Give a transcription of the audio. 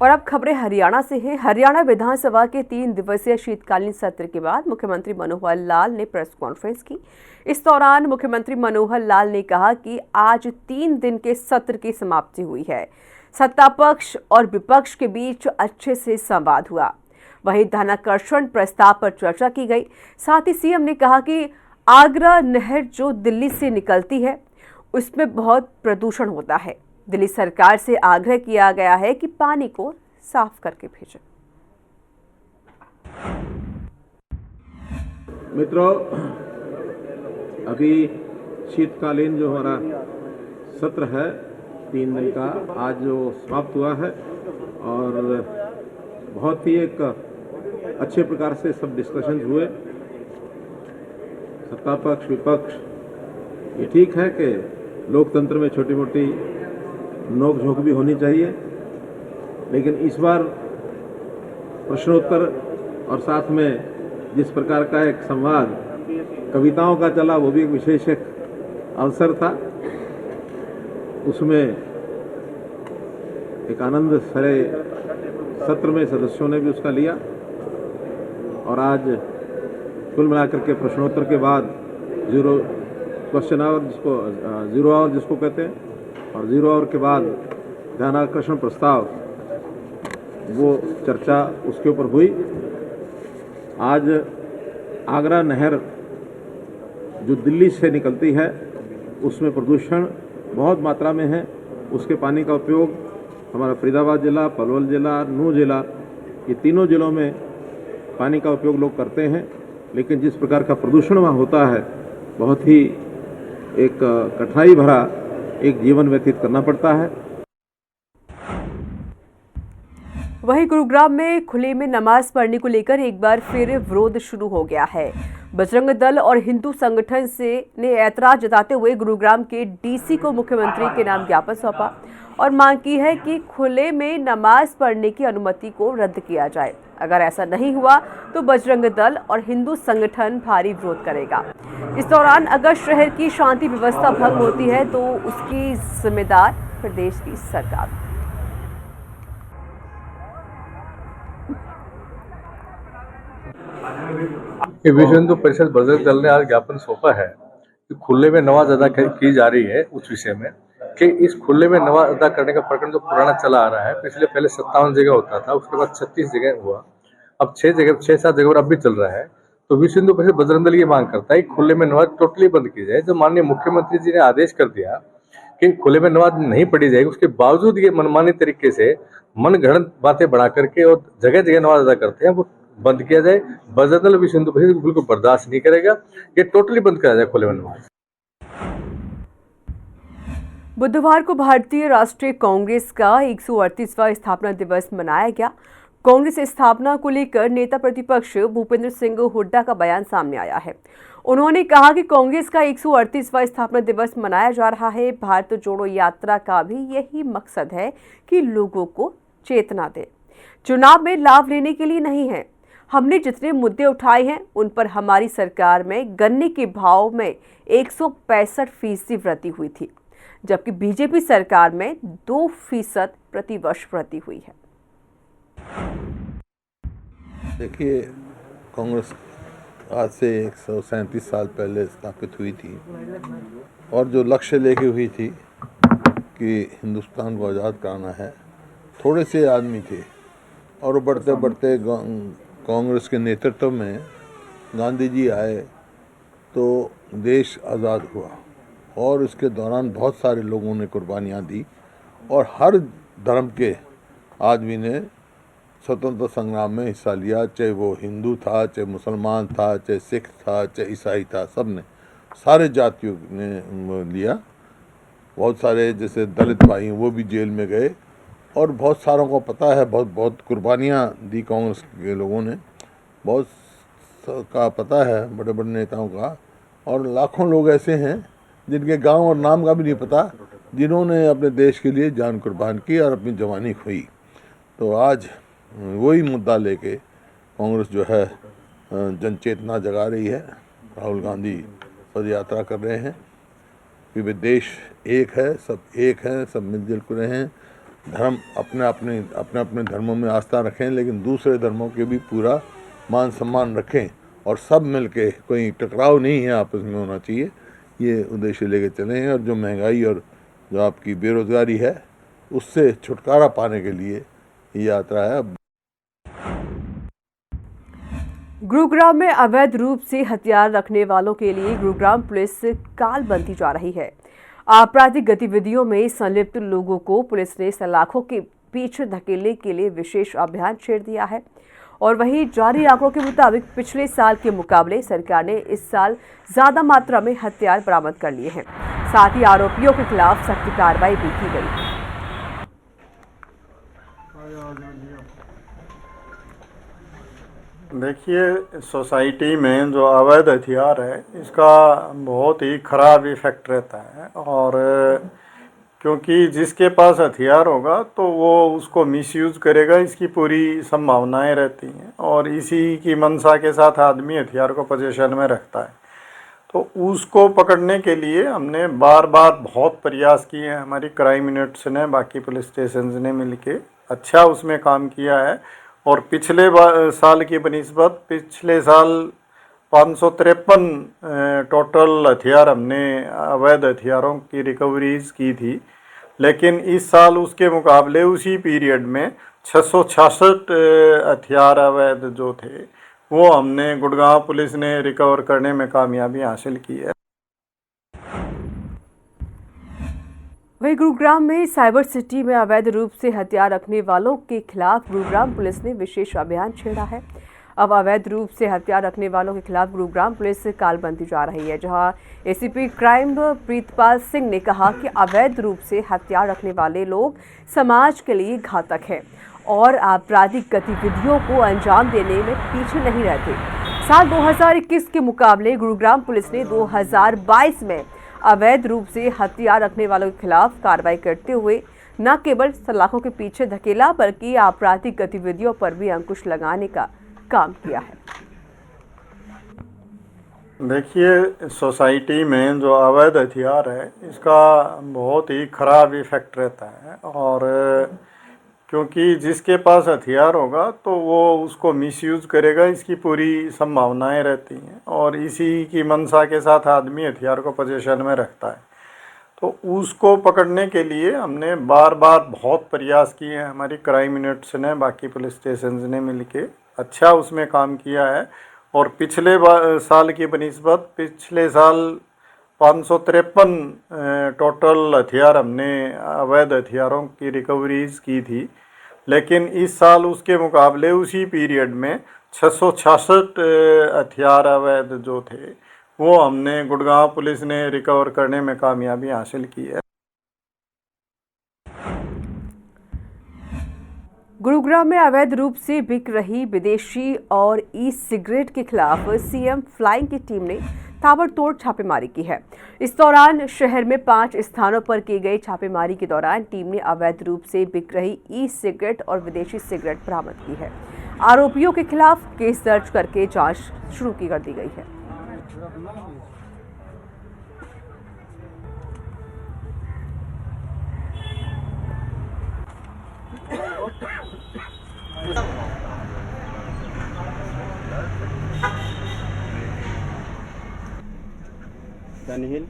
और अब खबरें हरियाणा से हैं। हरियाणा विधानसभा के 3 दिवसीय शीतकालीन सत्र के बाद मुख्यमंत्री मनोहर लाल ने प्रेस कॉन्फ्रेंस की। इस दौरान मुख्यमंत्री मनोहर लाल ने कहा कि आज 3 दिन के सत्र की समाप्ति हुई है। सत्ता पक्ष और विपक्ष के बीच अच्छे से संवाद हुआ। वहीं धनाकर्षण प्रस्ताव पर चर्चा की गई। साथ ही सीएम ने कहा कि आगरा नहर जो दिल्ली से निकलती है उसमें बहुत प्रदूषण होता है। दिल्ली सरकार से आग्रह किया गया है कि पानी को साफ करके भेजें। मित्रों, अभी शीतकालीन जो हमारा सत्र है 3 दिन का, आज जो समाप्त हुआ है और बहुत ही एक अच्छे प्रकार से सब डिस्कशंस हुए। सत्ता पक्ष विपक्ष, ये ठीक है कि लोकतंत्र में छोटी मोटी नोक झोंक भी होनी चाहिए, लेकिन इस बार प्रश्नोत्तर और साथ में जिस प्रकार का एक संवाद कविताओं का चला, वो भी एक विशेष एक अवसर था। उसमें एक आनंद भरे सत्र में सदस्यों ने भी उसका लिया और आज कुल मिलाकर के प्रश्नोत्तर के बाद क्वेश्चन आवर जीरो आवर जिसको कहते हैं और 0 आवर के बाद ध्यानाकर्षण प्रस्ताव, वो चर्चा उसके ऊपर हुई। आज आगरा नहर जो दिल्ली से निकलती है उसमें प्रदूषण बहुत मात्रा में है। उसके पानी का उपयोग हमारा फरीदाबाद जिला, पलवल जिला, नूंह जिला, ये तीनों जिलों में पानी का उपयोग लोग करते हैं, लेकिन जिस प्रकार का प्रदूषण वहाँ होता है, बहुत ही एक कठिनाई भरा एक जीवन व्यतीत करना पड़ता है। वहीं गुरुग्राम में खुले में नमाज पढ़ने को लेकर एक बार फिर विरोध शुरू हो गया है। बजरंग दल और हिंदू संगठन ने ऐतराज जताते हुए गुरुग्राम के डीसी को मुख्यमंत्री के नाम ज्ञापन सौंपा और मांग की है कि खुले में नमाज पढ़ने की अनुमति को रद्द किया जाए। अगर ऐसा नहीं हुआ तो बजरंग दल और हिंदू संगठन भारी विरोध करेगा। इस दौरान अगर शहर की शांति व्यवस्था भंग होती है तो उसकी जिम्मेदार प्रदेश की सरकार। विश्व हिंदू परिषद बजरंग दल ने आज ज्ञापन सौंपा है कि खुले में नमाज अदा की जा रही है उस विषय में कि इस खुले में नमाज अदा करने का प्रकरण जो पुराना चला आ रहा है, पिछले पहले 57 जगह होता था, उसके बाद 36 जगह हुआ, अब 6-7 जगह और अब भी चल रहा है। तो विश्व हिंदू परिषद बजरंग दल ये मांग करता है कि खुले में नमाज टोटली बंद की जाए। जो माननीय मुख्यमंत्री जी ने आदेश कर दिया कि खुले में नमाज नहीं पढ़ी जाएगी, उसके बावजूद ये मनमानी तरीके से मनगढ़ंत बातें बढ़ा करके और जगह जगह नमाज अदा करते हैं, वो बंद किया जाए। बजरंग दल विश्व हिंदू परिषद बिल्कुल बर्दाश्त नहीं करेगा, ये टोटली बंद किया जाए खुले में नमाज। बुधवार को भारतीय राष्ट्रीय कांग्रेस का 138वां स्थापना दिवस मनाया गया। कांग्रेस स्थापना को लेकर नेता प्रतिपक्ष भूपेंद्र सिंह हुड्डा का बयान सामने आया है। उन्होंने कहा कि कांग्रेस का 138वां स्थापना दिवस मनाया जा रहा है। भारत जोड़ो यात्रा का भी यही मकसद है कि लोगों को चेतना दे, चुनाव में लाभ लेने के लिए नहीं है। हमने जितने मुद्दे उठाए हैं उन पर हमारी सरकार में गन्ने के भाव में 165% वृद्धि हुई थी, जबकि बीजेपी सरकार में 2% प्रतिवर्ष वृद्धि हुई है। देखिए, कांग्रेस आज से 137 साल पहले स्थापित हुई थी और जो लक्ष्य लेके हुई थी कि हिंदुस्तान को आज़ाद कराना है, थोड़े से आदमी थे और बढ़ते बढ़ते कांग्रेस के नेतृत्व में गांधी जी आए तो देश आज़ाद हुआ और इसके दौरान बहुत सारे लोगों ने कुर्बानियाँ दी और हर धर्म के आदमी ने स्वतंत्रता संग्राम में हिस्सा लिया, चाहे वो हिंदू था, चाहे मुसलमान था, चाहे सिख था, चाहे ईसाई था, सब ने, सारे जातियों ने लिया। बहुत सारे जैसे दलित भाई वो भी जेल में गए और बहुत सारों को पता है बहुत कुर्बानियाँ दी कांग्रेस के लोगों ने, बहुत का पता है बड़े बड़े नेताओं का, और लाखों लोग ऐसे हैं जिनके गांव और नाम का भी नहीं पता, जिन्होंने अपने देश के लिए जान कुर्बान की और अपनी जवानी खोई। तो आज वही मुद्दा लेके कांग्रेस जो है जन चेतना जगा रही है। राहुल गांधी पद यात्रा कर रहे हैं कि वे देश एक है, सब एक हैं, सब मिलजुल कर रहे हैं धर्म अपने अपने धर्मों में आस्था रखें, लेकिन दूसरे धर्मों के भी पूरा मान सम्मान रखें और सब मिलके, कोई टकराव नहीं है आपस में होना चाहिए, ये उद्देश्य लेके चले हैं। और जो महंगाई और जो आपकी बेरोजगारी है उससे छुटकारा पाने के लिए ये यात्रा है। गुरुग्राम में अवैध रूप से हथियार रखने वालों के लिए गुरुग्राम पुलिस काल बनती जा रही है। आपराधिक गतिविधियों में संलिप्त लोगों को पुलिस ने सलाखों के पीछे धकेलने के लिए विशेष अभियान छेड़ दिया है। और वहीं जारी आंकड़ों के मुताबिक पिछले साल के मुकाबले सरकार ने इस साल ज्यादा मात्रा में हथियार बरामद कर लिए हैं। साथ ही आरोपियों के खिलाफ सख्त कार्रवाई भी की गई। देखिए, सोसाइटी में जो अवैध हथियार है इसका बहुत ही ख़राब इफेक्ट रहता है। और क्योंकि जिसके पास हथियार होगा तो वो उसको मिसयूज़ करेगा, इसकी पूरी संभावनाएं रहती हैं। और इसी की मंशा के साथ आदमी हथियार को पोजीशन में रखता है। तो उसको पकड़ने के लिए हमने बार बार बहुत प्रयास किए हैं। हमारी क्राइम यूनिट्स ने, बाकी पुलिस स्टेशन ने मिलके अच्छा उसमें काम किया है। और पिछले साल की बनिस्बत पिछले साल 553 टोटल हथियार हमने अवैध हथियारों की रिकवरीज की थी। लेकिन इस साल उसके मुकाबले उसी पीरियड में 666 हथियार अवैध जो थे वो हमने गुड़गांव पुलिस ने रिकवर करने में कामयाबी हासिल की है। वहीं गुरुग्राम में साइबर सिटी में अवैध रूप से हथियार रखने वालों के खिलाफ गुरुग्राम पुलिस ने विशेष अभियान छेड़ा है। अब अवैध रूप से हथियार रखने वालों के खिलाफ गुरुग्राम पुलिस काल बनती जा रही है, जहां एसीपी क्राइम प्रीतपाल सिंह ने कहा कि अवैध रूप से हथियार रखने वाले लोग समाज के लिए घातक हैं और आपराधिक गतिविधियों को अंजाम देने में पीछे नहीं रहते। साल 2021 के मुकाबले गुरुग्राम पुलिस ने 2022 में अवैध रूप से हथियार रखने वालों के खिलाफ कार्रवाई करते हुए न केवल सलाखों के पीछे धकेला बल्कि आपराधिक गतिविधियों पर भी अंकुश लगाने का काम किया है। देखिए, सोसाइटी में जो अवैध हथियार है इसका बहुत ही ख़राब इफेक्ट रहता है। और क्योंकि जिसके पास हथियार होगा तो वो उसको मिसयूज़ करेगा, इसकी पूरी संभावनाएं रहती हैं। और इसी की मंशा के साथ आदमी हथियार को पोजीशन में रखता है। तो उसको पकड़ने के लिए हमने बार बार बहुत प्रयास किए हैं। हमारी क्राइम यूनिट्स ने, बाकी पुलिस स्टेशन ने मिलके अच्छा उसमें काम किया है। और पिछले साल की बनिस्बत पिछले साल 553 टोटल हथियार हमने अवैध हथियारों की रिकवरीज की थी। लेकिन इस साल उसके मुकाबले उसी पीरियड में 666 हथियार अवैध जो थे वो हमने गुड़गांव पुलिस ने रिकवर करने में कामयाबी हासिल की है। गुरुग्राम में अवैध रूप से बिक रही विदेशी और ई सिगरेट के खिलाफ सीएम फ्लाइंग की टीम ने ताबड़तोड़ छापेमारी की है। इस दौरान शहर में 5 स्थानों पर की गई छापेमारी के दौरान टीम ने अवैध रूप से बिक रही ई सिगरेट और विदेशी सिगरेट बरामद की है। आरोपियों के खिलाफ केस दर्ज करके जांच शुरू कर दी गई है। Hill